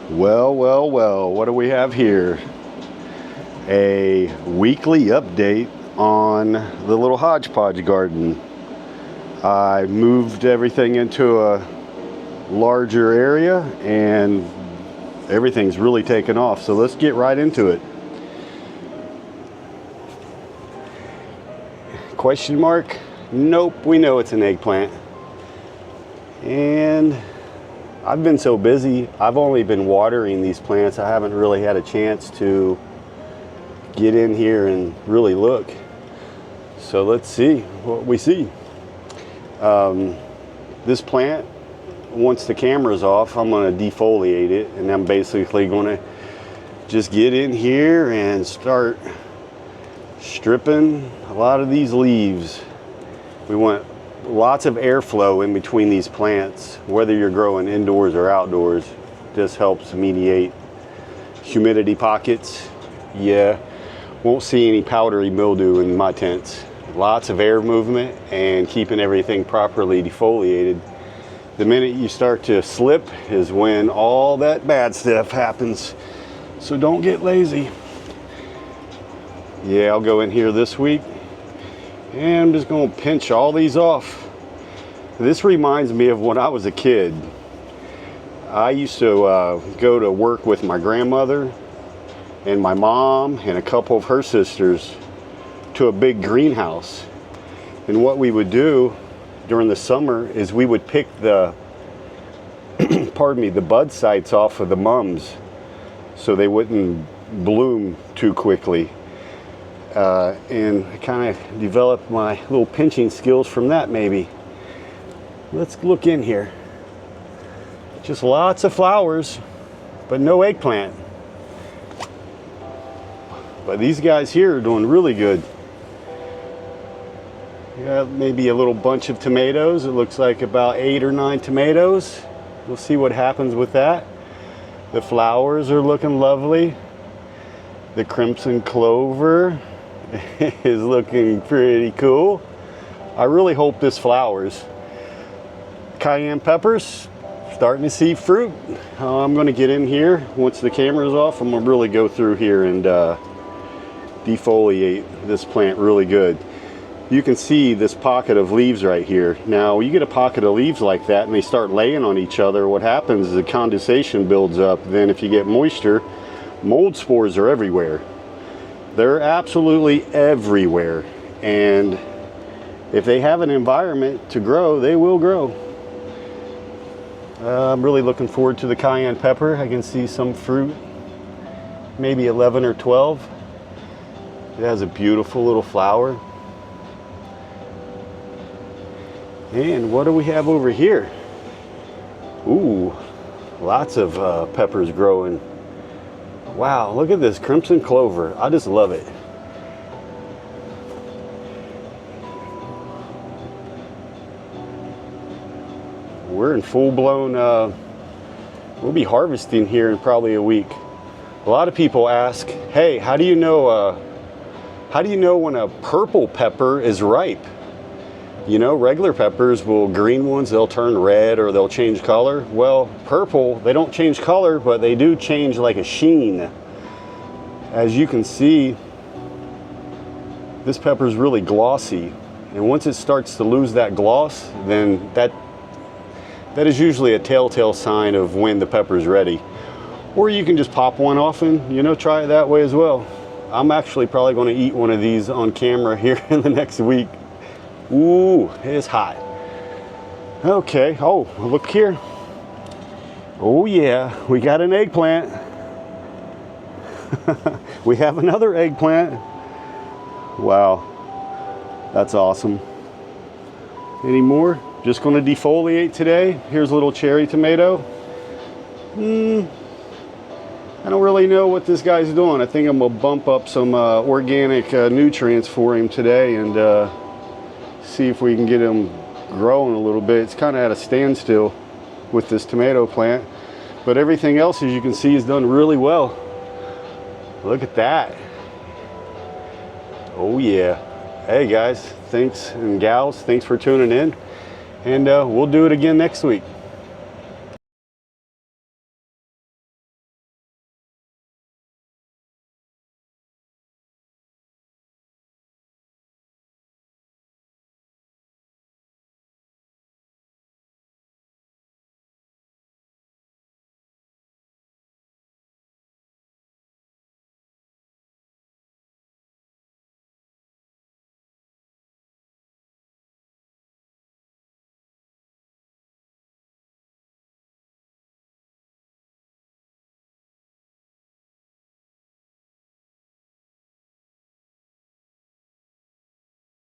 Well, what do we have here? A weekly update on the little hodgepodge garden. I moved everything into a larger area and everything's really taken off. So let's get right into it. Question mark? Nope, we know it's an eggplant. And I've been so busy, I've only been watering these plants. I haven't really had a chance to get in here and really look. So let's see what we see. This plant, once the camera's off, I'm going to defoliate it, and I'm basically going to just get in here and start stripping a lot of these leaves. We want lots of airflow in between these plants, whether you're growing indoors or outdoors. This helps mediate humidity pockets. Yeah, won't see any powdery mildew in my tents. Lots of air movement and keeping everything properly defoliated. The minute you start to slip is when all that bad stuff happens. So don't get lazy. Yeah, I'll go in here this week and I'm just going to pinch all these off. This reminds me of when I was a kid. I used to go to work with my grandmother and my mom and a couple of her sisters to a big greenhouse. And what we would do during the summer is we would pick the the bud sites off of the mums so they wouldn't bloom too quickly. And I kind of developed my little pinching skills from that maybe. Let's look in here. Just lots of flowers, but no eggplant. But these guys here are doing really good. Got maybe a little bunch of tomatoes. It looks like about 8 or 9 tomatoes. We'll see what happens with that. The flowers are looking lovely. The crimson clover is looking pretty cool. I really hope this flowers. Cayenne peppers, starting to see fruit. I'm going to get in here. Once the camera's off, I'm going to really go through here and defoliate this plant really good. You can see this pocket of leaves right here. Now, you get a pocket of leaves like that and they start laying on each other, what happens is the condensation builds up. Then if you get moisture, mold spores are everywhere. They're absolutely everywhere. And if they have an environment to grow, they will grow. I'm really looking forward to the cayenne pepper. I can see some fruit, maybe 11 or 12. It has a beautiful little flower. And what do we have over here? Ooh, lots of peppers growing. Wow, look at this crimson clover. I just love it. We're in full-blown, we'll be harvesting here in probably a week. A lot of people ask, hey, how do you know when a purple pepper is ripe? You know, regular peppers green ones, they'll turn red or they'll change color. Well, purple, they don't change color, but they do change like a sheen. As you can see, this pepper is really glossy. And once it starts to lose that gloss, then that is usually a telltale sign of when the pepper is ready. Or you can just pop one off and, you know, try it that way as well. I'm actually probably going to eat one of these on camera here in the next week. Ooh, it is hot. Okay, oh, look here. Oh yeah, we got an eggplant. We have another eggplant. Wow, that's awesome. Any more? Just going to defoliate today. Here's a little cherry tomato. I don't really know what this guy's doing. I think I'm going to bump up some organic nutrients for him today and see if we can get him growing a little bit. It's kind of at a standstill with this tomato plant, but everything else, as you can see, is done really well. Look at that. Oh yeah. Hey guys, thanks, and gals, thanks for tuning in, and we'll do it again next week.